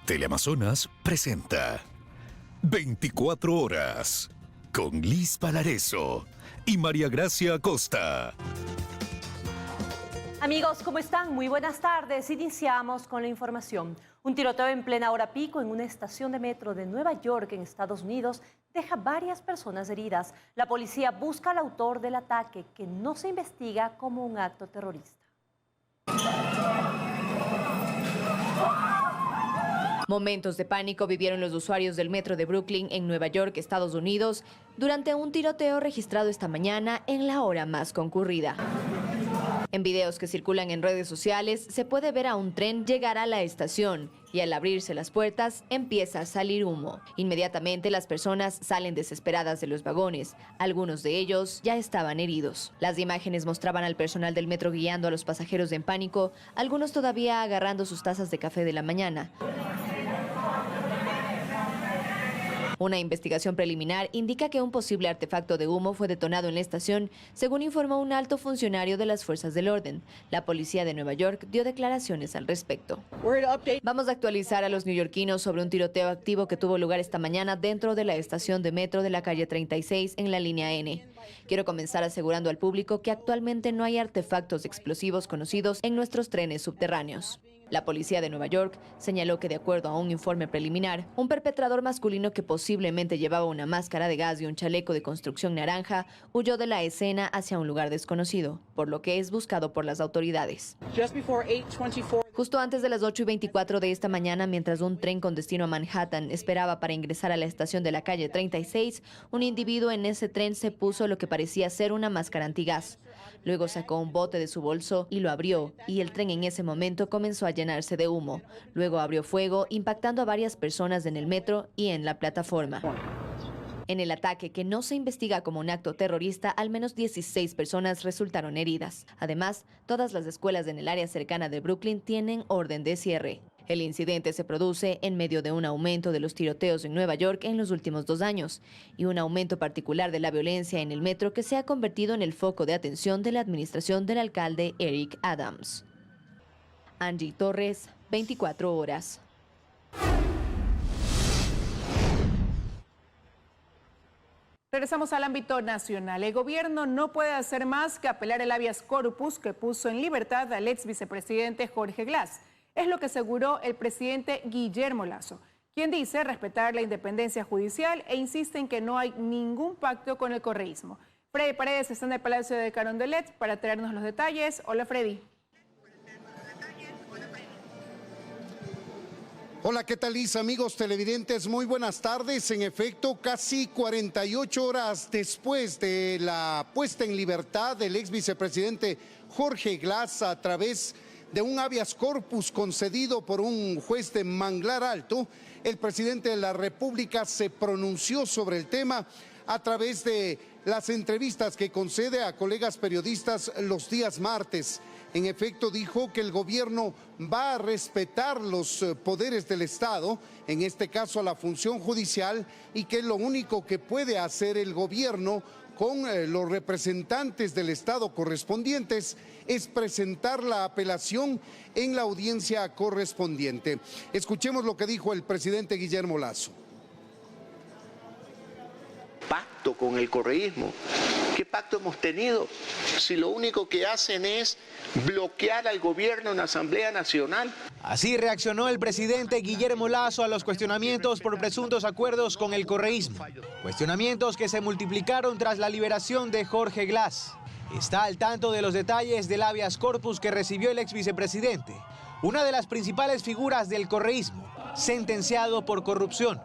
Teleamazonas presenta 24 horas con Liz Palareso y María Gracia Acosta. Amigos, ¿cómo están? Muy buenas tardes. Iniciamos con la información. Un tiroteo en plena hora pico en una estación de metro de Nueva York, en Estados Unidos, deja varias personas heridas. La policía busca al autor del ataque, que no se investiga como un acto terrorista. Momentos de pánico vivieron los usuarios del metro de Brooklyn en Nueva York, Estados Unidos, durante un tiroteo registrado esta mañana en la hora más concurrida. En videos que circulan en redes sociales se puede ver a un tren llegar a la estación y al abrirse las puertas empieza a salir humo. Inmediatamente las personas salen desesperadas de los vagones. Algunos de ellos ya estaban heridos. Las imágenes mostraban al personal del metro guiando a los pasajeros en pánico, algunos todavía agarrando sus tazas de café de la mañana. Una investigación preliminar indica que un posible artefacto de humo fue detonado en la estación, según informó un alto funcionario de las fuerzas del orden. La policía de Nueva York dio declaraciones al respecto. Vamos a actualizar a los neoyorquinos sobre un tiroteo activo que tuvo lugar esta mañana dentro de la estación de metro de la calle 36 en la línea N. Quiero comenzar asegurando al público que actualmente no hay artefactos explosivos conocidos en nuestros trenes subterráneos. La policía de Nueva York señaló que, de acuerdo a un informe preliminar, un perpetrador masculino que posiblemente llevaba una máscara de gas y un chaleco de construcción naranja huyó de la escena hacia un lugar desconocido, por lo que es buscado por las autoridades. Justo antes de las 8:24 de esta mañana, mientras un tren con destino a Manhattan esperaba para ingresar a la estación de la calle 36, un individuo en ese tren se puso lo que parecía ser una máscara antigás. Luego sacó un bote de su bolso y lo abrió, y el tren en ese momento comenzó a llenarse de humo. Luego abrió fuego, impactando a varias personas en el metro y en la plataforma. En el ataque, que no se investiga como un acto terrorista, al menos 16 personas resultaron heridas. Además, todas las escuelas en el área cercana de Brooklyn tienen orden de cierre. El incidente se produce en medio de un aumento de los tiroteos en Nueva York en los últimos 2 años y un aumento particular de la violencia en el metro que se ha convertido en el foco de atención de la administración del alcalde Eric Adams. Angie Torres, 24 horas. Regresamos al ámbito nacional. El gobierno no puede hacer más que apelar el habeas corpus que puso en libertad al ex vicepresidente Jorge Glass. Es lo que aseguró el presidente Guillermo Lasso, quien dice respetar la independencia judicial e insiste en que no hay ningún pacto con el correísmo. Freddy Paredes está en el Palacio de Carondelet para traernos los detalles. Hola, Freddy. Hola, ¿qué tal, Liz? Amigos televidentes, muy buenas tardes. En efecto, casi 48 horas después de la puesta en libertad del ex vicepresidente Jorge Glass a través de un habeas corpus concedido por un juez de Manglar Alto, el presidente de la República se pronunció sobre el tema a través de las entrevistas que concede a colegas periodistas los días martes. En efecto, dijo que el gobierno va a respetar los poderes del Estado, en este caso a la función judicial, y que lo único que puede hacer el gobierno con los representantes del Estado correspondientes es presentar la apelación en la audiencia correspondiente. Escuchemos lo que dijo el presidente Guillermo Lasso. Pacto con el correísmo. ¿Qué pacto hemos tenido? Si lo único que hacen es bloquear al gobierno en la Asamblea Nacional. Así reaccionó el presidente Guillermo Lasso a los cuestionamientos por presuntos acuerdos con el correísmo. Cuestionamientos que se multiplicaron tras la liberación de Jorge Glass. Está al tanto de los detalles del habeas corpus que recibió el ex vicepresidente, una de las principales figuras del correísmo, sentenciado por corrupción.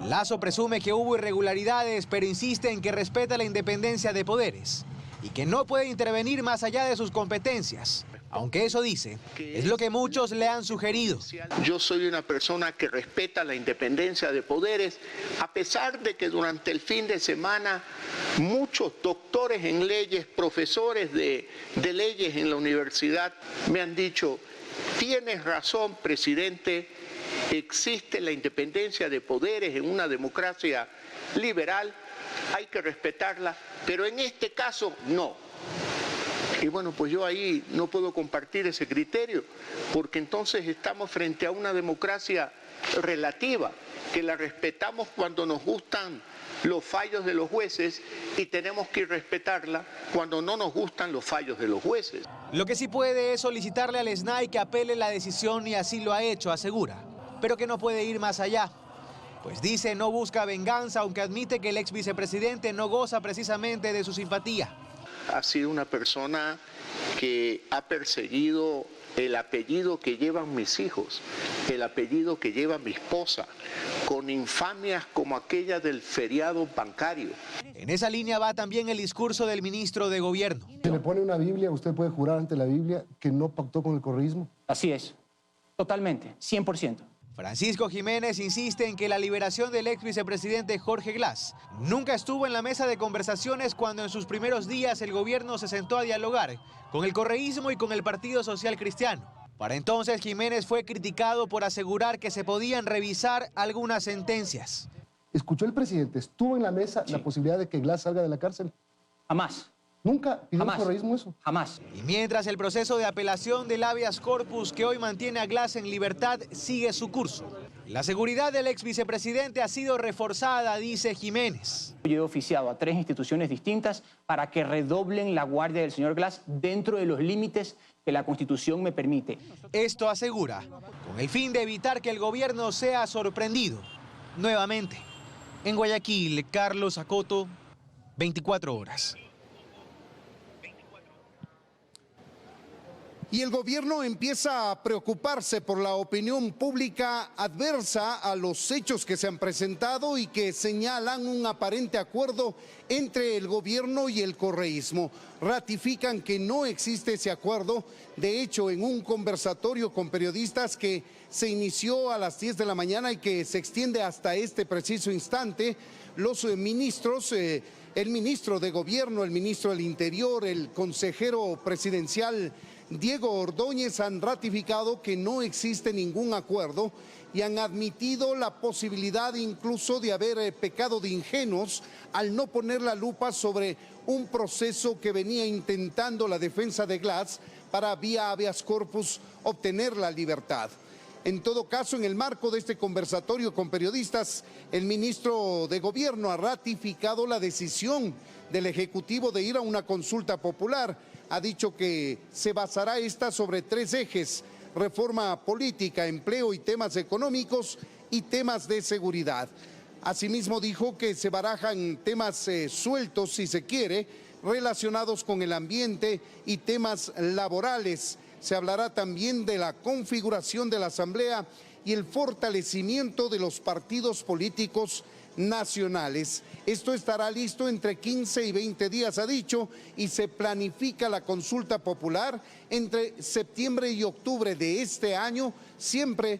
Lasso presume que hubo irregularidades, pero insiste en que respeta la independencia de poderes y que no puede intervenir más allá de sus competencias. Aunque eso dice, es lo que muchos le han sugerido. Yo soy una persona que respeta la independencia de poderes, a pesar de que durante el fin de semana muchos doctores en leyes, profesores de leyes en la universidad me han dicho, tienes razón, presidente, existe la independencia de poderes en una democracia liberal, hay que respetarla, pero en este caso no. Y bueno, pues yo ahí no puedo compartir ese criterio, porque entonces estamos frente a una democracia relativa, que la respetamos cuando nos gustan los fallos de los jueces y tenemos que respetarla cuando no nos gustan los fallos de los jueces. Lo que sí puede es solicitarle al SNAI que apele la decisión y así lo ha hecho, asegura, pero que no puede ir más allá. Pues dice no busca venganza, aunque admite que el ex vicepresidente no goza precisamente de su simpatía. Ha sido una persona que ha perseguido el apellido que llevan mis hijos, el apellido que lleva mi esposa, con infamias como aquella del feriado bancario. En esa línea va también el discurso del ministro de Gobierno. Se le pone una Biblia, usted puede jurar ante la Biblia que no pactó con el correísmo. Así es, totalmente, 100%. Francisco Jiménez insiste en que la liberación del ex vicepresidente Jorge Glas nunca estuvo en la mesa de conversaciones cuando en sus primeros días el gobierno se sentó a dialogar con el correísmo y con el Partido Social Cristiano. Para entonces Jiménez fue criticado por asegurar que se podían revisar algunas sentencias. ¿Escuchó el presidente? ¿Estuvo en la mesa la posibilidad de que Glas salga de la cárcel? Jamás. ¿Nunca pidió el correísmo eso? Jamás. Y mientras el proceso de apelación del habeas corpus que hoy mantiene a Glas en libertad sigue su curso. La seguridad del ex vicepresidente ha sido reforzada, dice Jiménez. Yo he oficiado a 3 instituciones distintas para que redoblen la guardia del señor Glas dentro de los límites que la Constitución me permite. Esto asegura, con el fin de evitar que el gobierno sea sorprendido nuevamente. En Guayaquil, Carlos Acoto, 24 horas. Y el gobierno empieza a preocuparse por la opinión pública adversa a los hechos que se han presentado y que señalan un aparente acuerdo entre el gobierno y el correísmo. Ratifican que no existe ese acuerdo. De hecho, en un conversatorio con periodistas que se inició a las 10 de la mañana y que se extiende hasta este preciso instante, los ministros, el ministro de Gobierno, el ministro del Interior, el consejero presidencial Diego Ordóñez han ratificado que no existe ningún acuerdo y han admitido la posibilidad incluso de haber pecado de ingenuos al no poner la lupa sobre un proceso que venía intentando la defensa de Glas para vía habeas corpus obtener la libertad. En todo caso, en el marco de este conversatorio con periodistas, el ministro de Gobierno ha ratificado la decisión del Ejecutivo de ir a una consulta popular. Ha dicho que se basará esta sobre 3 ejes: reforma política, empleo y temas económicos y temas de seguridad. Asimismo dijo que se barajan temas sueltos, si se quiere, relacionados con el ambiente y temas laborales. Se hablará también de la configuración de la Asamblea y el fortalecimiento de los partidos políticos nacionales. Esto estará listo entre 15 y 20 días, ha dicho, y se planifica la consulta popular entre septiembre y octubre de este año, siempre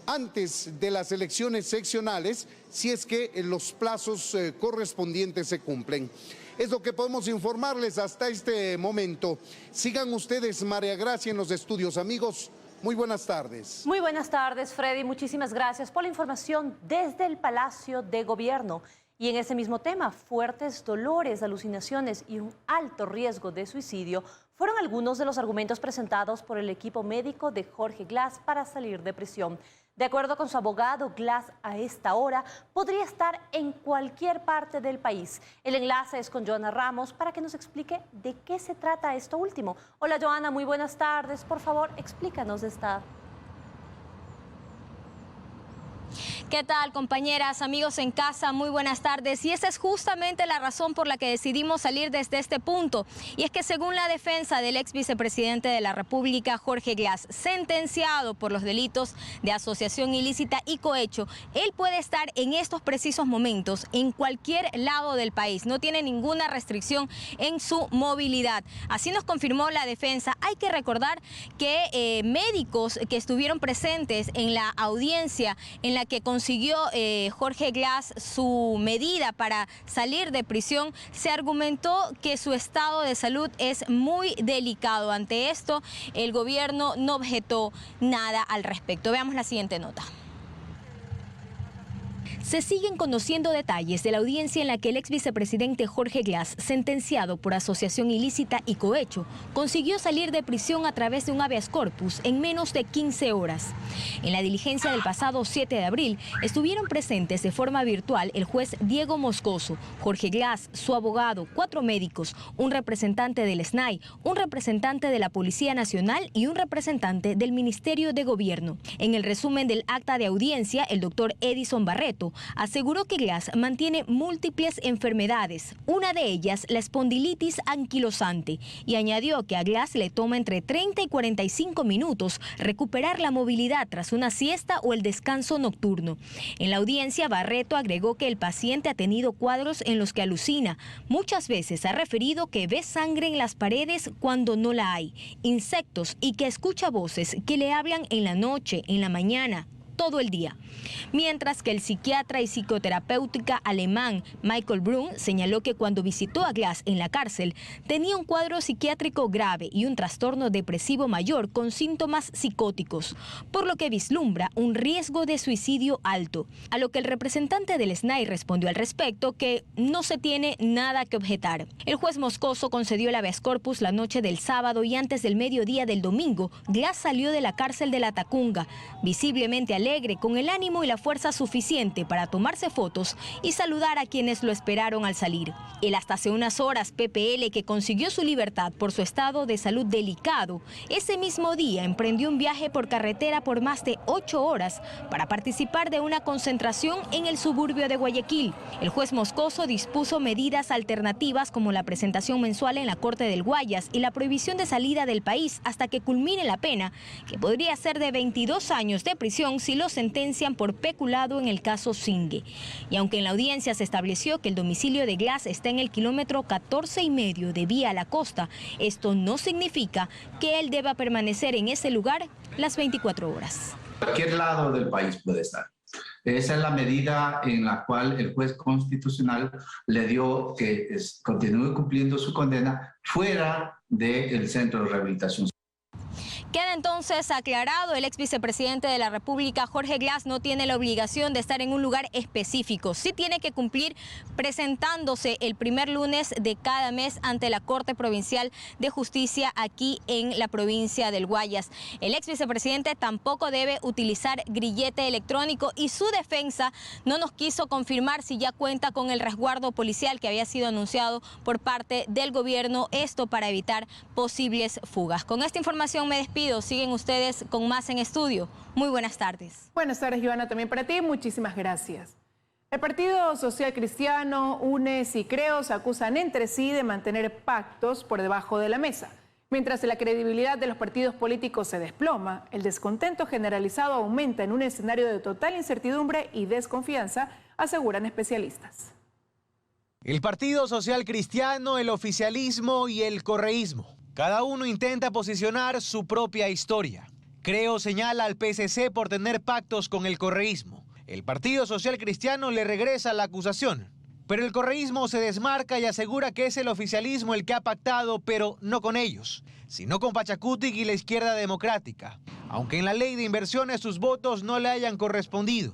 antes de las elecciones seccionales, si es que los plazos correspondientes se cumplen. Es lo que podemos informarles hasta este momento. Sigan ustedes, María Gracia, en los estudios. Amigos, muy buenas tardes. Muy buenas tardes, Freddy. Muchísimas gracias por la información desde el Palacio de Gobierno. Y en ese mismo tema, fuertes dolores, alucinaciones y un alto riesgo de suicidio fueron algunos de los argumentos presentados por el equipo médico de Jorge Glas para salir de prisión. De acuerdo con su abogado, Glas a esta hora podría estar en cualquier parte del país. El enlace es con Joana Ramos para que nos explique de qué se trata esto último. Hola Joana, muy buenas tardes. Por favor, explícanos de esta. ¿Qué tal, compañeras, amigos en casa? Muy buenas tardes. Y esa es justamente la razón por la que decidimos salir desde este punto. Y es que según la defensa del ex vicepresidente de la República, Jorge Glas, sentenciado por los delitos de asociación ilícita y cohecho, él puede estar en estos precisos momentos en cualquier lado del país. No tiene ninguna restricción en su movilidad. Así nos confirmó la defensa. Hay que recordar que médicos que estuvieron presentes en la audiencia en la que consiguió Jorge Glas su medida para salir de prisión, se argumentó que su estado de salud es muy delicado. Ante esto, el gobierno no objetó nada al respecto. Veamos la siguiente nota. Se siguen conociendo detalles de la audiencia en la que el ex vicepresidente Jorge Glas, sentenciado por asociación ilícita y cohecho, consiguió salir de prisión a través de un habeas corpus en menos de 15 horas. En la diligencia del pasado 7 de abril estuvieron presentes de forma virtual el juez Diego Moscoso, Jorge Glas, su abogado, 4 médicos, un representante del SNAI, un representante de la Policía Nacional y un representante del Ministerio de Gobierno. En el resumen del acta de audiencia, el doctor Edison Barreto aseguró que Glas mantiene múltiples enfermedades, una de ellas la espondilitis anquilosante, y añadió que a Glas le toma entre 30 y 45 minutos recuperar la movilidad tras una siesta o el descanso nocturno. En la audiencia, Barreto agregó que el paciente ha tenido cuadros en los que alucina. Muchas veces ha referido que ve sangre en las paredes cuando no la hay, insectos y que escucha voces que le hablan en la noche, en la mañana, todo el día. Mientras que el psiquiatra y psicoterapéutica alemán Michael Brun señaló que cuando visitó a Glas en la cárcel tenía un cuadro psiquiátrico grave y un trastorno depresivo mayor con síntomas psicóticos, por lo que vislumbra un riesgo de suicidio alto, a lo que el representante del SNAI respondió al respecto que no se tiene nada que objetar. El juez Moscoso concedió el habeas corpus la noche del sábado y antes del mediodía del domingo, Glas salió de la cárcel de La Tacunga, visiblemente alegre, con el ánimo y la fuerza suficiente para tomarse fotos y saludar a quienes lo esperaron al salir. El hasta hace unas horas PPL, que consiguió su libertad por su estado de salud delicado, ese mismo día emprendió un viaje por carretera por más de 8 horas para participar de una concentración en el suburbio de Guayaquil. El juez Moscoso dispuso medidas alternativas como la presentación mensual en la Corte del Guayas y la prohibición de salida del país hasta que culmine la pena, que podría ser de 22 años de prisión si lo sentencian por peculado en el caso Singue. Y aunque en la audiencia se estableció que el domicilio de Glas está en el kilómetro 14,5 de Vía a la Costa, esto no significa que él deba permanecer en ese lugar las 24 horas. Cualquier lado del país puede estar. Esa es la medida en la cual el juez constitucional le dio que continúe cumpliendo su condena fuera del centro de rehabilitación. Queda entonces aclarado, el ex vicepresidente de la República, Jorge Glas, no tiene la obligación de estar en un lugar específico. Sí tiene que cumplir presentándose el primer lunes de cada mes ante la Corte Provincial de Justicia aquí en la provincia del Guayas. El ex vicepresidente tampoco debe utilizar grillete electrónico y su defensa no nos quiso confirmar si ya cuenta con el resguardo policial que había sido anunciado por parte del gobierno, esto para evitar posibles fugas. Con esta información me despido. Siguen ustedes con más en estudio. Muy buenas tardes. Buenas tardes, Joana, también para ti. Muchísimas gracias. El Partido Social Cristiano, UNES y CREO se acusan entre sí de mantener pactos por debajo de la mesa. Mientras la credibilidad de los partidos políticos se desploma, el descontento generalizado aumenta en un escenario de total incertidumbre y desconfianza, aseguran especialistas. El Partido Social Cristiano, el oficialismo y el correísmo. Cada uno intenta posicionar su propia historia. CREO señala al PSC por tener pactos con el correísmo. El Partido Social Cristiano le regresa la acusación. Pero el correísmo se desmarca y asegura que es el oficialismo el que ha pactado, pero no con ellos, sino con Pachacutic y la izquierda democrática. Aunque en la ley de inversiones sus votos no le hayan correspondido.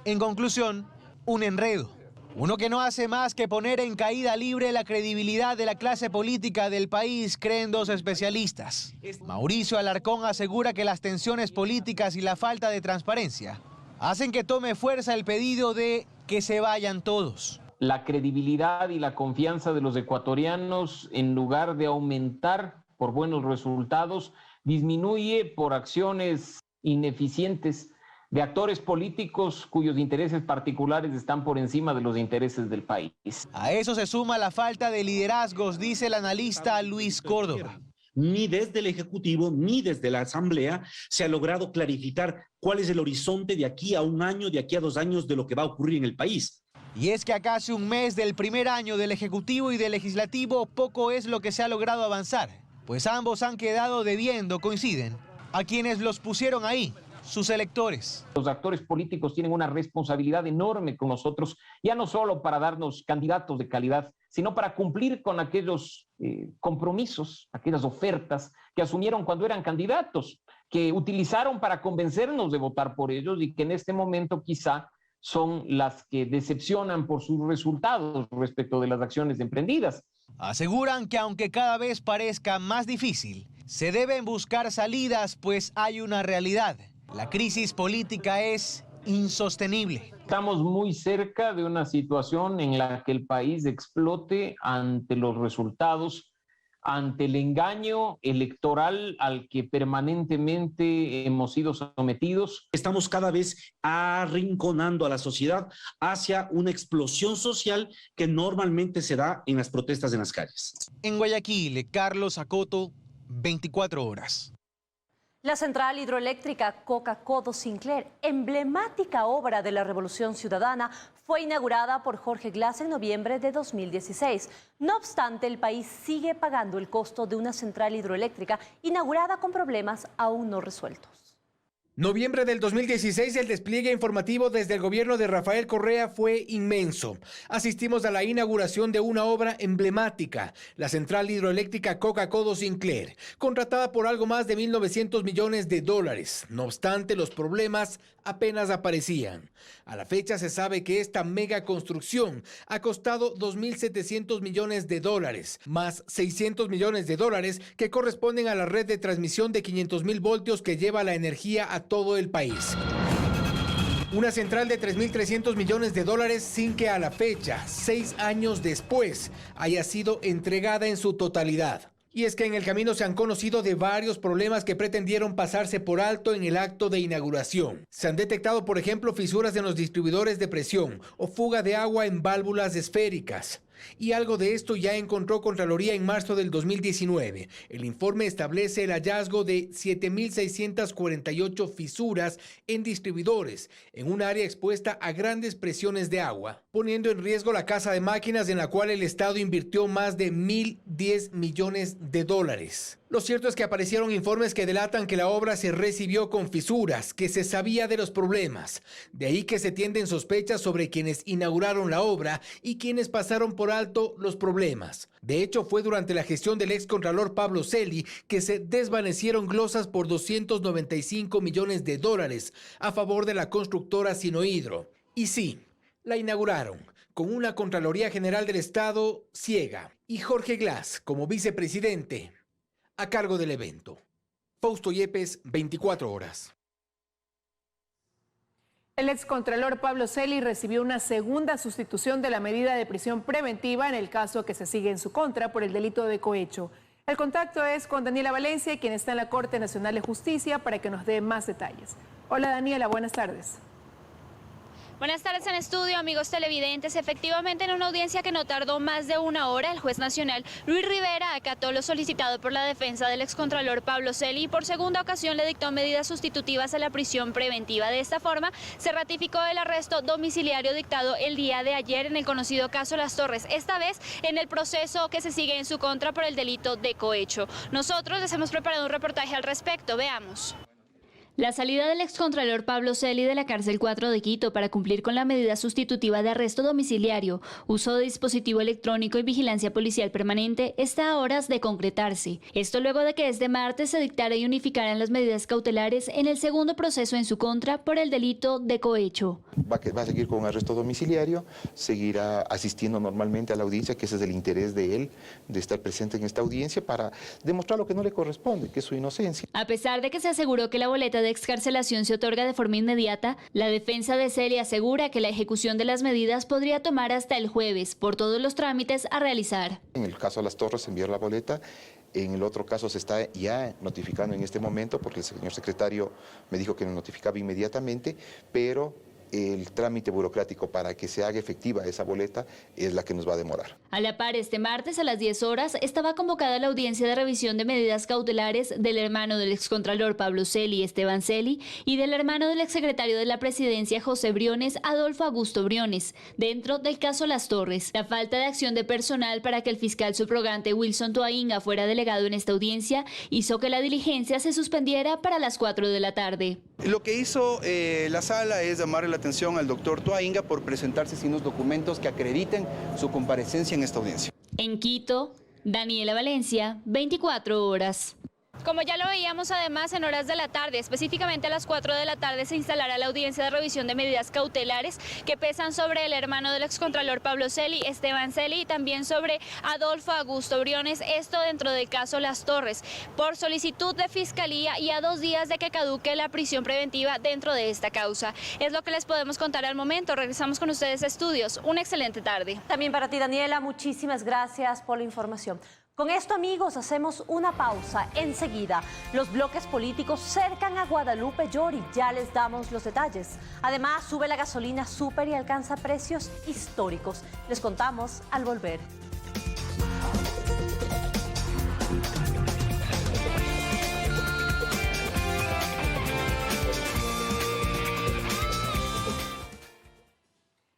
En conclusión, un enredo. Uno que no hace más que poner en caída libre la credibilidad de la clase política del país, creen dos especialistas. Mauricio Alarcón asegura que las tensiones políticas y la falta de transparencia hacen que tome fuerza el pedido de que se vayan todos. La credibilidad y la confianza de los ecuatorianos, en lugar de aumentar por buenos resultados, disminuye por acciones ineficientes de actores políticos cuyos intereses particulares están por encima de los intereses del país. A eso se suma la falta de liderazgos, dice el analista Luis Córdoba. Ni desde el Ejecutivo ni desde la Asamblea se ha logrado clarificar cuál es el horizonte de aquí a 1 año, de aquí a 2 años de lo que va a ocurrir en el país. Y es que a casi un mes del primer año del Ejecutivo y del Legislativo, poco es lo que se ha logrado avanzar, pues ambos han quedado debiendo, coinciden, a quienes los pusieron ahí, sus electores. Los actores políticos tienen una responsabilidad enorme con nosotros, ya no solo para darnos candidatos de calidad, sino para cumplir con aquellos compromisos, aquellas ofertas que asumieron cuando eran candidatos, que utilizaron para convencernos de votar por ellos y que en este momento quizá son las que decepcionan por sus resultados respecto de las acciones emprendidas. Aseguran que aunque cada vez parezca más difícil, se deben buscar salidas, pues hay una realidad. La crisis política es insostenible. Estamos muy cerca de una situación en la que el país explote ante los resultados, ante el engaño electoral al que permanentemente hemos sido sometidos. Estamos cada vez arrinconando a la sociedad hacia una explosión social que normalmente se da en las protestas en las calles. En Guayaquil, Carlos Acoto, 24 horas. La central hidroeléctrica Coca-Codo Sinclair, emblemática obra de la Revolución Ciudadana, fue inaugurada por Jorge Glass en noviembre de 2016. No obstante, el país sigue pagando el costo de una central hidroeléctrica inaugurada con problemas aún no resueltos. Noviembre del 2016, el despliegue informativo desde el gobierno de Rafael Correa fue inmenso. Asistimos a la inauguración de una obra emblemática, la central hidroeléctrica Coca-Codo Sinclair, contratada por algo más de 1.900 millones de dólares. No obstante, los problemas apenas aparecían. A la fecha se sabe que esta mega construcción ha costado 2.700 millones de dólares, más 600 millones de dólares que corresponden a la red de transmisión de 500.000 voltios que lleva la energía a todo el país. Una central de 3.300 millones de dólares sin que a la fecha, 6 años después, haya sido entregada en su totalidad. Y es que en el camino se han conocido de varios problemas que pretendieron pasarse por alto en el acto de inauguración. Se han detectado, por ejemplo, fisuras en los distribuidores de presión o fuga de agua en válvulas esféricas. Y algo de esto ya encontró Contraloría en marzo del 2019. El informe establece el hallazgo de 7.648 fisuras en distribuidores, en un área expuesta a grandes presiones de agua, poniendo en riesgo la casa de máquinas en la cual el Estado invirtió más de 1.010 millones de dólares. Lo cierto es que aparecieron informes que delatan que la obra se recibió con fisuras, que se sabía de los problemas. De ahí que se tienden sospechas sobre quienes inauguraron la obra y quienes pasaron por alto los problemas. De hecho, fue durante la gestión del excontralor Pablo Celi que se desvanecieron glosas por 295 millones de dólares a favor de la constructora Sinohidro. Y sí, la inauguraron con una Contraloría General del Estado ciega y Jorge Glass como vicepresidente a cargo del evento. Fausto Yepes, 24 horas. El excontralor Pablo Celi recibió una segunda sustitución de la medida de prisión preventiva en el caso que se sigue en su contra por el delito de cohecho. El contacto es con Daniela Valencia, quien está en la Corte Nacional de Justicia, para que nos dé más detalles. Hola Daniela, buenas tardes. Buenas tardes en estudio, amigos televidentes. Efectivamente, en una audiencia que no tardó más de una hora, el juez nacional Luis Rivera acató lo solicitado por la defensa del excontralor Pablo Celi y por segunda ocasión le dictó medidas sustitutivas a la prisión preventiva. De esta forma, se ratificó el arresto domiciliario dictado el día de ayer en el conocido caso Las Torres, esta vez en el proceso que se sigue en su contra por el delito de cohecho. Nosotros les hemos preparado un reportaje al respecto, veamos. La salida del excontralor Pablo Celi de la cárcel 4 de Quito para cumplir con la medida sustitutiva de arresto domiciliario, uso de dispositivo electrónico y vigilancia policial permanente está a horas de concretarse. Esto luego de que este martes se dictara y unificaran las medidas cautelares en el segundo proceso en su contra por el delito de cohecho. Va a seguir con arresto domiciliario, seguirá asistiendo normalmente a la audiencia, que ese es el interés de él, de estar presente en esta audiencia para demostrar lo que no le corresponde, que es su inocencia. A pesar de que se aseguró que la boleta de excarcelación se otorga de forma inmediata, la defensa de Celi asegura que la ejecución de las medidas podría tomar hasta el jueves por todos los trámites a realizar. En el caso de Las Torres se envió la boleta, en el otro caso se está ya notificando en este momento porque el señor secretario me dijo que lo notificaba inmediatamente, pero el trámite burocrático para que se haga efectiva esa boleta es la que nos va a demorar. A la par, este martes a las 10 horas estaba convocada la audiencia de revisión de medidas cautelares del hermano del excontralor Pablo Celi, Esteban Celi, y del hermano del exsecretario de la Presidencia, José Briones, Adolfo Augusto Briones, dentro del caso Las Torres. La falta de acción de personal para que el fiscal subrogante Wilson Toainga fuera delegado en esta audiencia hizo que la diligencia se suspendiera para las 4 de la tarde. Lo que hizo la sala es llamarle la atención al doctor Toainga por presentarse sin los documentos que acrediten su comparecencia en esta audiencia. En Quito, Daniela Valencia, 24 horas. Como ya lo veíamos, además, en horas de la tarde, específicamente a las 4 de la tarde, se instalará la audiencia de revisión de medidas cautelares que pesan sobre el hermano del excontralor Pablo Celi, Esteban Celi, y también sobre Adolfo Augusto Briones, esto dentro del caso Las Torres, por solicitud de fiscalía y a 2 días de que caduque la prisión preventiva dentro de esta causa. Es lo que les podemos contar al momento. Regresamos con ustedes a estudios. Una excelente tarde. También para ti, Daniela, muchísimas gracias por la información. Con esto, amigos, hacemos una pausa. Enseguida, los bloques políticos cercan a Guadalupe Llori. Ya les damos los detalles. Además, sube la gasolina súper y alcanza precios históricos. Les contamos al volver.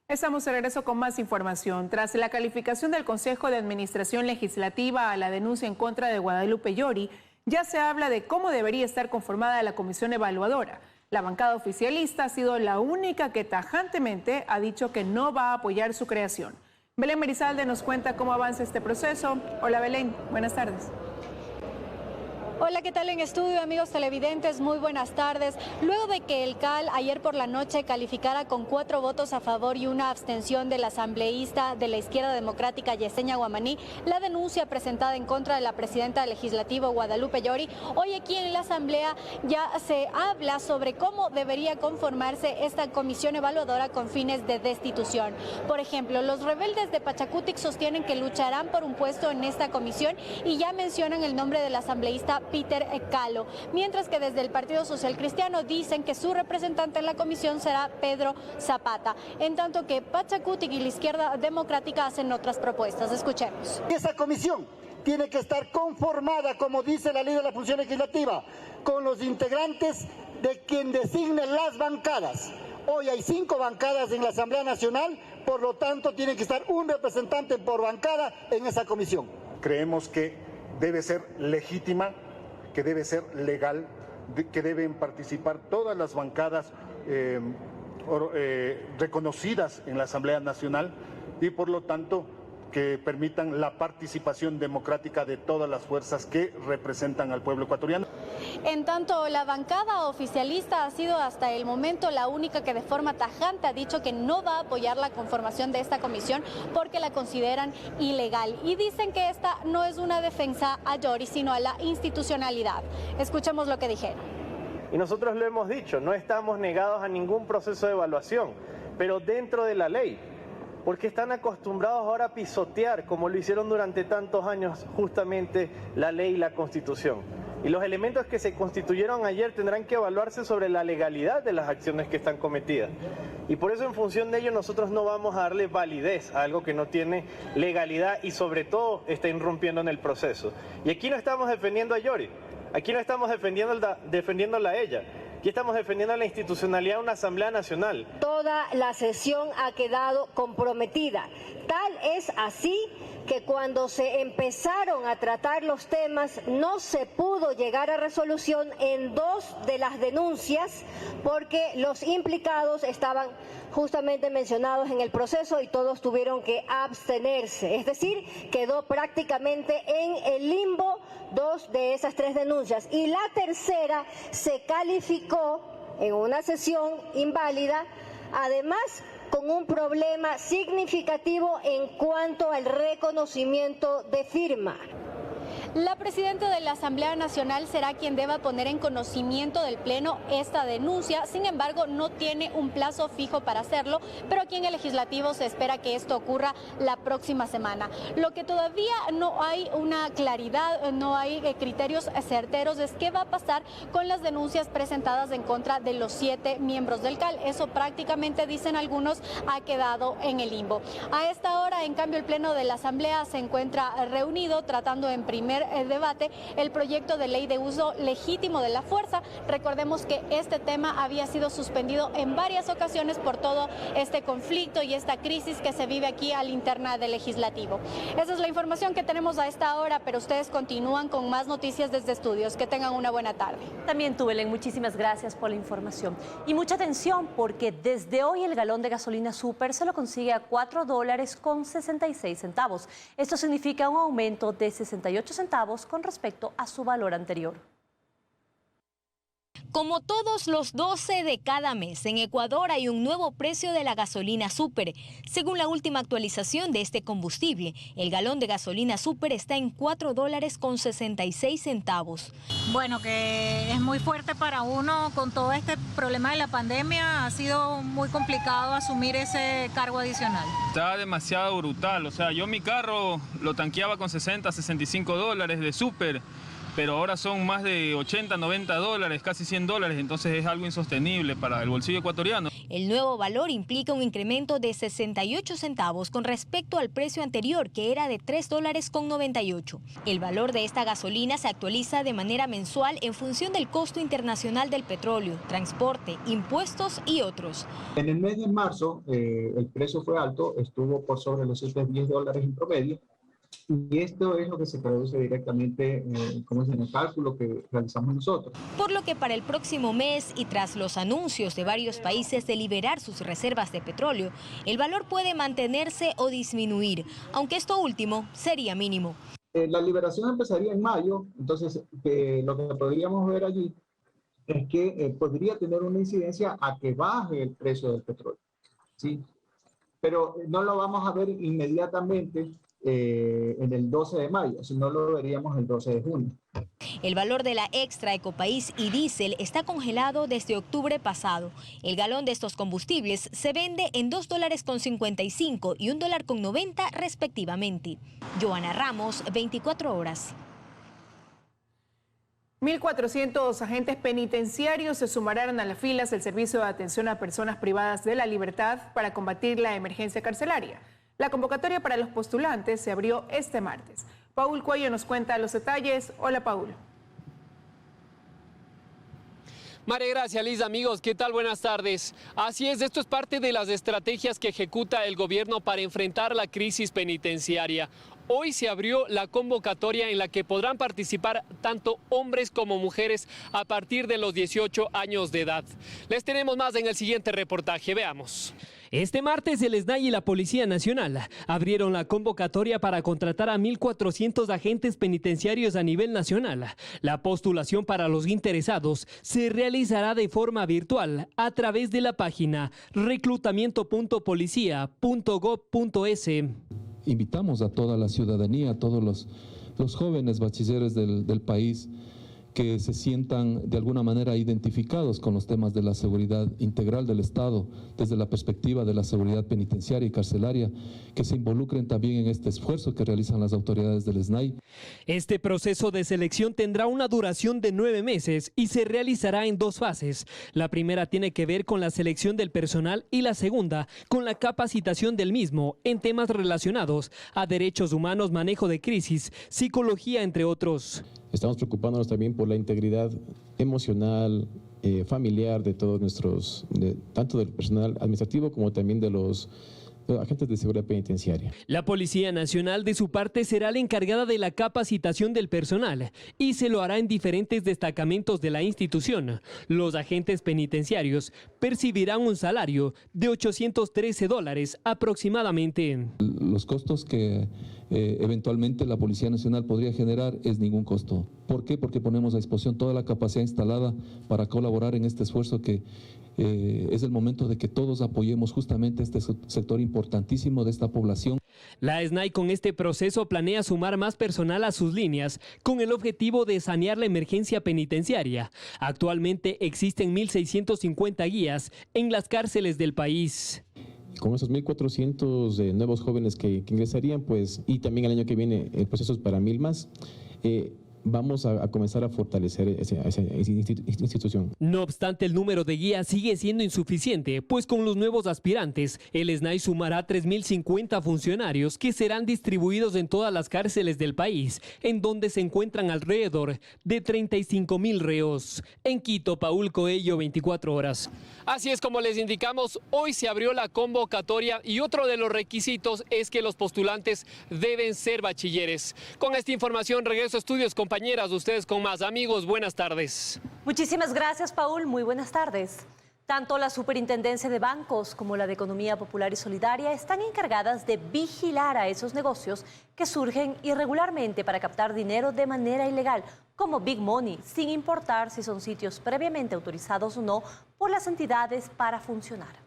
Estamos de regreso con más información. Tras la calificación del Consejo de Administración Legislativa a la denuncia en contra de Guadalupe Llori, ya se habla de cómo debería estar conformada la comisión evaluadora. La bancada oficialista ha sido la única que tajantemente ha dicho que no va a apoyar su creación. Belén Merizalde nos cuenta cómo avanza este proceso. Hola Belén, buenas tardes. Hola, ¿qué tal en estudio, amigos televidentes? Muy buenas tardes. Luego de que el CAL ayer por la noche calificara con 4 votos a favor y una abstención del asambleísta de la Izquierda Democrática, Yesenia Guamaní, la denuncia presentada en contra de la presidenta del Legislativo, Guadalupe Llori, hoy aquí en la Asamblea ya se habla sobre cómo debería conformarse esta comisión evaluadora con fines de destitución. Por ejemplo, los rebeldes de Pachacutic sostienen que lucharán por un puesto en esta comisión y ya mencionan el nombre del asambleísta Peter Calo, mientras que desde el Partido Social Cristiano dicen que su representante en la comisión será Pedro Zapata, en tanto que Pachacutic y la Izquierda Democrática hacen otras propuestas. Escuchemos. Esa comisión tiene que estar conformada, como dice la ley de la función legislativa, con los integrantes de quien designe las bancadas. Hoy hay 5 bancadas en la Asamblea Nacional, por lo tanto tiene que estar un representante por bancada en esa comisión. Creemos que debe ser legítima, que debe ser legal, que deben participar todas las bancadas reconocidas en la Asamblea Nacional y por lo tanto que permitan la participación democrática de todas las fuerzas que representan al pueblo ecuatoriano. En tanto, la bancada oficialista ha sido hasta el momento la única que de forma tajante ha dicho que no va a apoyar la conformación de esta comisión porque la consideran ilegal y dicen que esta no es una defensa a Llori, sino a la institucionalidad. Escuchemos lo que dijeron. Y nosotros lo hemos dicho, no estamos negados a ningún proceso de evaluación, pero dentro de la ley. Porque están acostumbrados ahora a pisotear, como lo hicieron durante tantos años, justamente la ley y la Constitución. Y los elementos que se constituyeron ayer tendrán que evaluarse sobre la legalidad de las acciones que están cometidas. Y por eso, en función de ello, nosotros no vamos a darle validez a algo que no tiene legalidad y, sobre todo, está irrumpiendo en el proceso. Y aquí no estamos defendiendo a Llori, aquí no estamos defendiéndola a ella. Aquí estamos defendiendo la institucionalidad de una Asamblea Nacional. Toda la sesión ha quedado comprometida. Tal es así que cuando se empezaron a tratar los temas no se pudo llegar a resolución en 2 de las denuncias porque los implicados estaban justamente mencionados en el proceso y todos tuvieron que abstenerse. Es decir, quedó prácticamente en el limbo 2 de esas 3 denuncias y la tercera se calificó en una sesión inválida, además con un problema significativo en cuanto al reconocimiento de firma. La presidenta de la Asamblea Nacional será quien deba poner en conocimiento del Pleno esta denuncia. Sin embargo, no tiene un plazo fijo para hacerlo, pero aquí en el Legislativo se espera que esto ocurra la próxima semana. Lo que todavía no hay una claridad, no hay criterios certeros es qué va a pasar con las denuncias presentadas en contra de los 7 miembros del CAL. Eso prácticamente, dicen algunos, ha quedado en el limbo. A esta hora, en cambio, el Pleno de la Asamblea se encuentra reunido tratando en primer debate el proyecto de ley de uso legítimo de la fuerza. Recordemos que este tema había sido suspendido en varias ocasiones por todo este conflicto y esta crisis que se vive aquí a la interna del Legislativo. Esa es la información que tenemos a esta hora, pero ustedes continúan con más noticias desde estudios. Que tengan una buena tarde. También tú, Belén, muchísimas gracias por la información. Y mucha atención porque desde hoy el galón de gasolina súper se lo consigue a $4.66. Esto significa un aumento de 68 centavos centavos con respecto a su valor anterior. Como todos los 12 de cada mes, en Ecuador hay un nuevo precio de la gasolina súper. Según la última actualización de este combustible, el galón de gasolina súper está en $4.66. Bueno, que es muy fuerte para uno con todo este problema de la pandemia. Ha sido muy complicado asumir ese cargo adicional. Está demasiado brutal. O sea, yo mi carro lo tanqueaba con $60, $65 de súper. Pero ahora son más de $80, $90, casi $100, entonces es algo insostenible para el bolsillo ecuatoriano. El nuevo valor implica un incremento de 68 centavos con respecto al precio anterior, que era de $3.98. El valor de esta gasolina se actualiza de manera mensual en función del costo internacional del petróleo, transporte, impuestos y otros. En el mes de marzo el precio fue alto, estuvo por sobre los $110 en promedio. Y esto es lo que se traduce directamente como es en el cálculo que realizamos nosotros. Por lo que para el próximo mes y tras los anuncios de varios países de liberar sus reservas de petróleo, el valor puede mantenerse o disminuir, aunque esto último sería mínimo. La liberación empezaría en mayo, entonces lo que podríamos ver allí es que podría tener una incidencia a que baje el precio del petróleo, ¿sí? Pero no lo vamos a ver inmediatamente en el 12 de mayo, sino lo veríamos el 12 de junio. El valor de la Extra, Ecopaís y diésel está congelado desde octubre pasado. El galón de estos combustibles se vende en $2.55 y $1.90 respectivamente. Joana Ramos, 24 horas. 1.400 agentes penitenciarios se sumarán a las filas del Servicio de Atención a Personas Privadas de la Libertad para combatir la emergencia carcelaria. La convocatoria para los postulantes se abrió este martes. Paul Cuello nos cuenta los detalles. Hola, Paul. María Gracia, Liz, amigos, ¿qué tal? Buenas tardes. Así es, esto es parte de las estrategias que ejecuta el gobierno para enfrentar la crisis penitenciaria. Hoy se abrió la convocatoria en la que podrán participar tanto hombres como mujeres a partir de los 18 años de edad. Les tenemos más en el siguiente reportaje, veamos. Este martes el SNAI y la Policía Nacional abrieron la convocatoria para contratar a 1.400 agentes penitenciarios a nivel nacional. La postulación para los interesados se realizará de forma virtual a través de la página reclutamiento.policia.gov.es. Invitamos a toda la ciudadanía, a todos los jóvenes bachilleres del país que se sientan de alguna manera identificados con los temas de la seguridad integral del Estado desde la perspectiva de la seguridad penitenciaria y carcelaria, que se involucren también en este esfuerzo que realizan las autoridades del SNAI. Este proceso de selección tendrá una duración de 9 meses y se realizará en 2 fases. La primera tiene que ver con la selección del personal y la segunda con la capacitación del mismo en temas relacionados a derechos humanos, manejo de crisis, psicología, entre otros. Estamos preocupándonos también por la integridad emocional, familiar de todos tanto del personal administrativo como también de los agentes de seguridad penitenciaria. La Policía Nacional, de su parte, será la encargada de la capacitación del personal y se lo hará en diferentes destacamentos de la institución. Los agentes penitenciarios percibirán un salario de $813 aproximadamente. Los costos que eventualmente la Policía Nacional podría generar es ningún costo. ¿Por qué? Porque ponemos a disposición toda la capacidad instalada para colaborar en este esfuerzo que es el momento de que todos apoyemos justamente este sector importantísimo de esta población. La SNAI con este proceso planea sumar más personal a sus líneas con el objetivo de sanear la emergencia penitenciaria. Actualmente existen 1.650 guías en las cárceles del país. Con esos 1.400 nuevos jóvenes que ingresarían, pues, y también el año que viene el proceso es para 1.000 más, vamos a comenzar a fortalecer esa institución. No obstante, el número de guías sigue siendo insuficiente, pues con los nuevos aspirantes, el SNAI sumará 3.050 funcionarios que serán distribuidos en todas las cárceles del país, en donde se encuentran alrededor de 35.000 reos. En Quito, Paul Coello, 24 horas. Así es, como les indicamos, hoy se abrió la convocatoria y otro de los requisitos es que los postulantes deben ser bachilleres. Con esta información regreso a estudios, compañeras, ustedes con más. Amigos, buenas tardes. Muchísimas gracias, Paul. Muy buenas tardes. Tanto la Superintendencia de Bancos como la de Economía Popular y Solidaria están encargadas de vigilar a esos negocios que surgen irregularmente para captar dinero de manera ilegal, como Big Money, sin importar si son sitios previamente autorizados o no por las entidades para funcionar.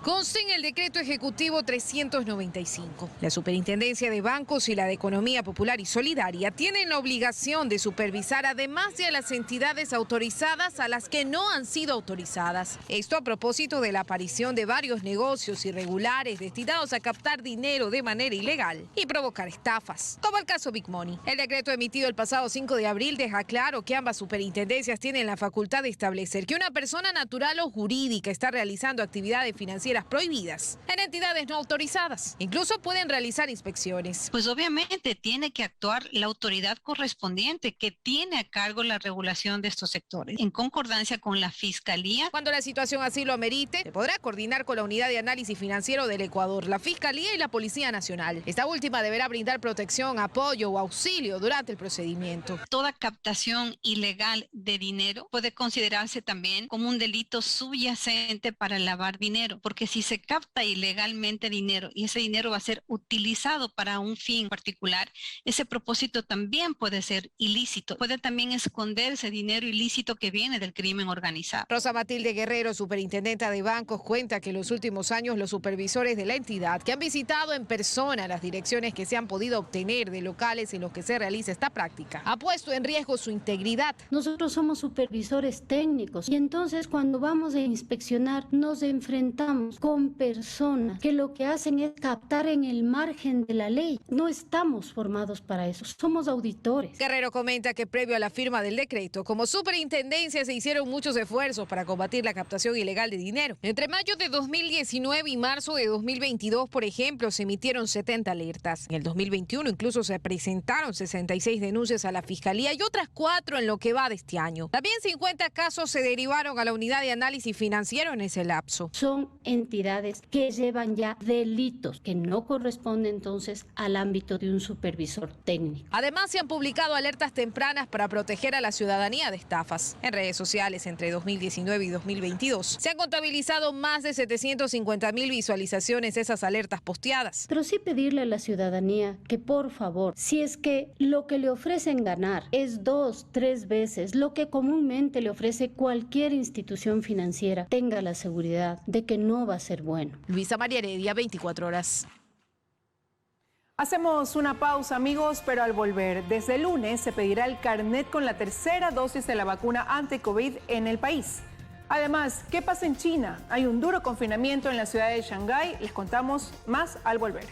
Consta en el decreto ejecutivo 395. La Superintendencia de Bancos y la de Economía Popular y Solidaria tienen la obligación de supervisar, además de a las entidades autorizadas, a las que no han sido autorizadas. Esto a propósito de la aparición de varios negocios irregulares destinados a captar dinero de manera ilegal y provocar estafas, como el caso Big Money. El decreto emitido el pasado 5 de abril deja claro que ambas superintendencias tienen la facultad de establecer que una persona natural o jurídica está realizando actividades financieras prohibidas en entidades no autorizadas. Incluso pueden realizar inspecciones. Pues obviamente tiene que actuar la autoridad correspondiente que tiene a cargo la regulación de estos sectores, en concordancia con la Fiscalía. Cuando la situación así lo amerite, se podrá coordinar con la Unidad de Análisis Financiero del Ecuador, la Fiscalía y la Policía Nacional. Esta última deberá brindar protección, apoyo o auxilio durante el procedimiento. Toda captación ilegal de dinero puede considerarse también como un delito subyacente para lavar dinero, porque si se capta ilegalmente dinero y ese dinero va a ser utilizado para un fin particular, ese propósito también puede ser ilícito. Puede también esconderse dinero ilícito que viene del crimen organizado. Rosa Matilde Guerrero, superintendenta de bancos, cuenta que en los últimos años los supervisores de la entidad que han visitado en persona las direcciones que se han podido obtener de locales en los que se realiza esta práctica, ha puesto en riesgo su integridad. Nosotros somos supervisores técnicos y entonces cuando vamos a inspeccionar nos enfrentamos con personas que lo que hacen es captar en el margen de la ley. No estamos formados para eso, somos auditores. Guerrero comenta que previo a la firma del decreto, como superintendencia se hicieron muchos esfuerzos para combatir la captación ilegal de dinero. Entre mayo de 2019 y marzo de 2022, por ejemplo, se emitieron 70 alertas. En el 2021 incluso se presentaron 66 denuncias a la Fiscalía y otras 4 en lo que va de este año. También 50 casos se derivaron a la Unidad de Análisis Financiero en ese lapso. Son entidades que llevan ya delitos que no corresponden entonces al ámbito de un supervisor técnico. Además, se han publicado alertas tempranas para proteger a la ciudadanía de estafas. En redes sociales, entre 2019 y 2022, se han contabilizado más de 750,000 visualizaciones de esas alertas posteadas. Pero sí pedirle a la ciudadanía que por favor, si es que lo que le ofrecen ganar es 2, 3 veces lo que comúnmente le ofrece cualquier institución financiera, tenga la seguridad de que no va a ser bueno. Luisa María Heredia, 24 horas. Hacemos una pausa, amigos, pero al volver, desde el lunes se pedirá el carnet con la tercera dosis de la vacuna anti-COVID en el país. Además, ¿qué pasa en China? Hay un duro confinamiento en la ciudad de Shanghái. Les contamos más al volver.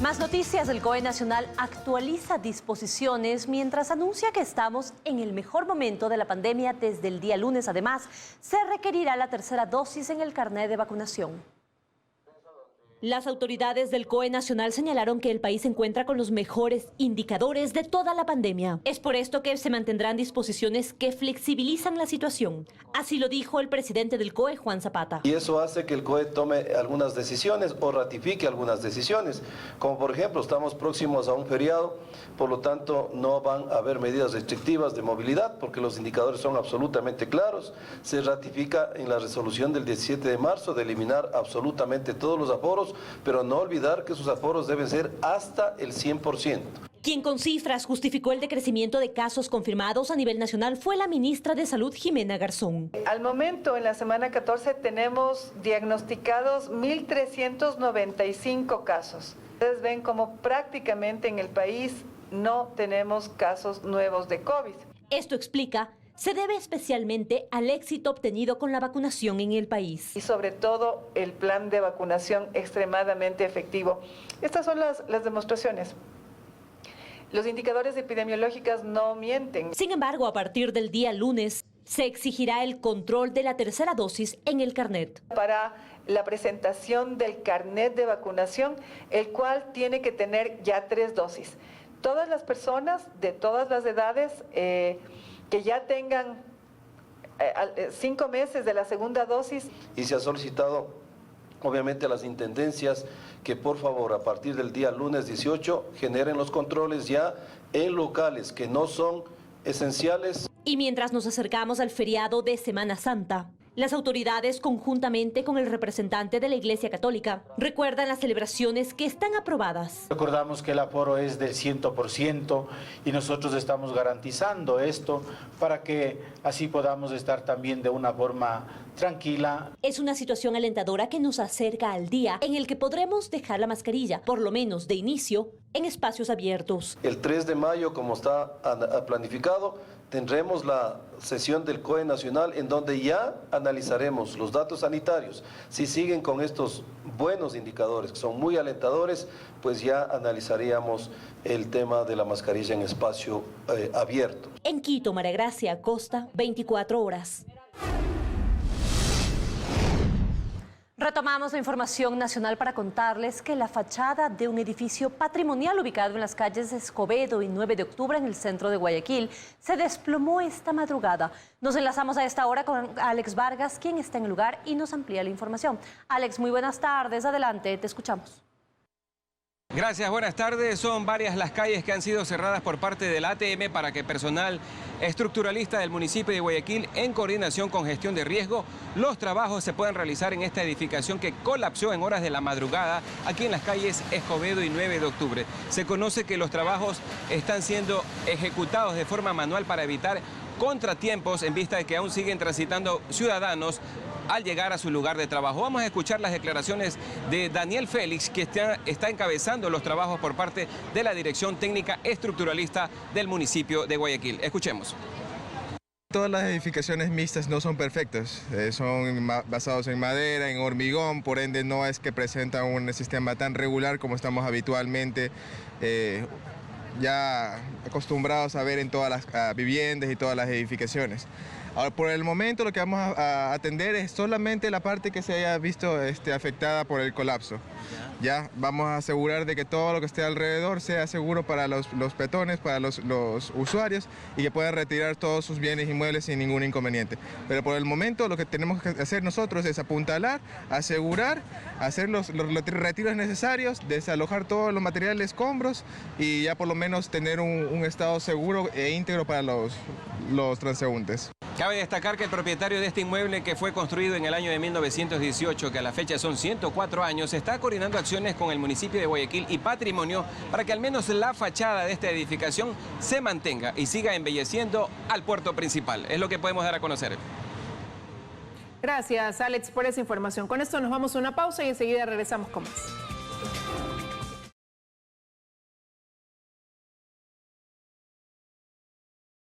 Más noticias. El COE Nacional actualiza disposiciones mientras anuncia que estamos en el mejor momento de la pandemia desde el día lunes. Además, se requerirá la tercera dosis en el carnet de vacunación. Las autoridades del COE Nacional señalaron que el país se encuentra con los mejores indicadores de toda la pandemia. Es por esto que se mantendrán disposiciones que flexibilizan la situación. Así lo dijo el presidente del COE, Juan Zapata. Y eso hace que el COE tome algunas decisiones o ratifique algunas decisiones. Como por ejemplo, estamos próximos a un feriado, por lo tanto no van a haber medidas restrictivas de movilidad porque los indicadores son absolutamente claros. Se ratifica en la resolución del 17 de marzo de eliminar absolutamente todos los aforos, pero no olvidar que esos aforos deben ser hasta el 100%. Quien con cifras justificó el decrecimiento de casos confirmados a nivel nacional fue la ministra de Salud, Jimena Garzón. Al momento, en la semana 14, tenemos diagnosticados 1.395 casos. Ustedes ven como prácticamente en el país no tenemos casos nuevos de COVID. Esto explica se debe especialmente al éxito obtenido con la vacunación en el país. Y sobre todo el plan de vacunación extremadamente efectivo. Estas son las demostraciones. Los indicadores epidemiológicos no mienten. Sin embargo, a partir del día lunes, se exigirá el control de la tercera dosis en el carnet. Para la presentación del carnet de vacunación, el cual tiene que tener ya 3 dosis. Todas las personas de todas las edades que ya tengan 5 meses de la segunda dosis. Y se ha solicitado obviamente a las intendencias que por favor a partir del día lunes 18 generen los controles ya en locales que no son esenciales. Y mientras nos acercamos al feriado de Semana Santa, las autoridades, conjuntamente con el representante de la Iglesia Católica, recuerdan las celebraciones que están aprobadas. Recordamos que el aforo es del 100% y nosotros estamos garantizando esto para que así podamos estar también de una forma tranquila. Es una situación alentadora que nos acerca al día en el que podremos dejar la mascarilla, por lo menos de inicio, en espacios abiertos. El 3 de mayo, como está planificado, tendremos la sesión del COE Nacional en donde ya analizaremos los datos sanitarios. Si siguen con estos buenos indicadores, que son muy alentadores, pues ya analizaríamos el tema de la mascarilla en espacio abierto. En Quito, María Gracia Acosta, 24 horas. Retomamos la información nacional para contarles que la fachada de un edificio patrimonial ubicado en las calles Escobedo y 9 de octubre en el centro de Guayaquil se desplomó esta madrugada. Nos enlazamos a esta hora con Alex Vargas, quien está en el lugar y nos amplía la información. Alex, muy buenas tardes. Adelante, te escuchamos. Gracias, buenas tardes. Son varias las calles que han sido cerradas por parte del ATM para que personal estructuralista del municipio de Guayaquil, en coordinación con gestión de riesgo, los trabajos se puedan realizar en esta edificación que colapsó en horas de la madrugada aquí en las calles Escobedo y 9 de octubre. Se conoce que los trabajos están siendo ejecutados de forma manual para evitar contratiempos en vista de que aún siguen transitando ciudadanos al llegar a su lugar de trabajo. Vamos a escuchar las declaraciones de Daniel Félix, que está encabezando los trabajos por parte de la Dirección Técnica Estructuralista del municipio de Guayaquil. Escuchemos. Todas las edificaciones mixtas no son perfectas, son basados en madera, en hormigón, por ende no es que presentan un sistema tan regular como estamos habitualmente ya acostumbrados a ver en todas las viviendas y todas las edificaciones. Ahora, por el momento lo que vamos a atender es solamente la parte que se haya visto afectada por el colapso. Ya vamos a asegurar de que todo lo que esté alrededor sea seguro para los peatones, para los usuarios y que puedan retirar todos sus bienes inmuebles sin ningún inconveniente. Pero por el momento lo que tenemos que hacer nosotros es apuntalar, asegurar, hacer los retiros necesarios, desalojar todos los materiales escombros y ya por lo menos tener un estado seguro e íntegro para los transeúntes. Cabe destacar que el propietario de este inmueble, que fue construido en el año de 1918, que a la fecha son 104 años, está coordinando acciones con el municipio de Guayaquil y Patrimonio para que al menos la fachada de esta edificación se mantenga y siga embelleciendo al puerto principal. Es lo que podemos dar a conocer. Gracias, Alex, por esa información. Con esto nos vamos a una pausa y enseguida regresamos con más.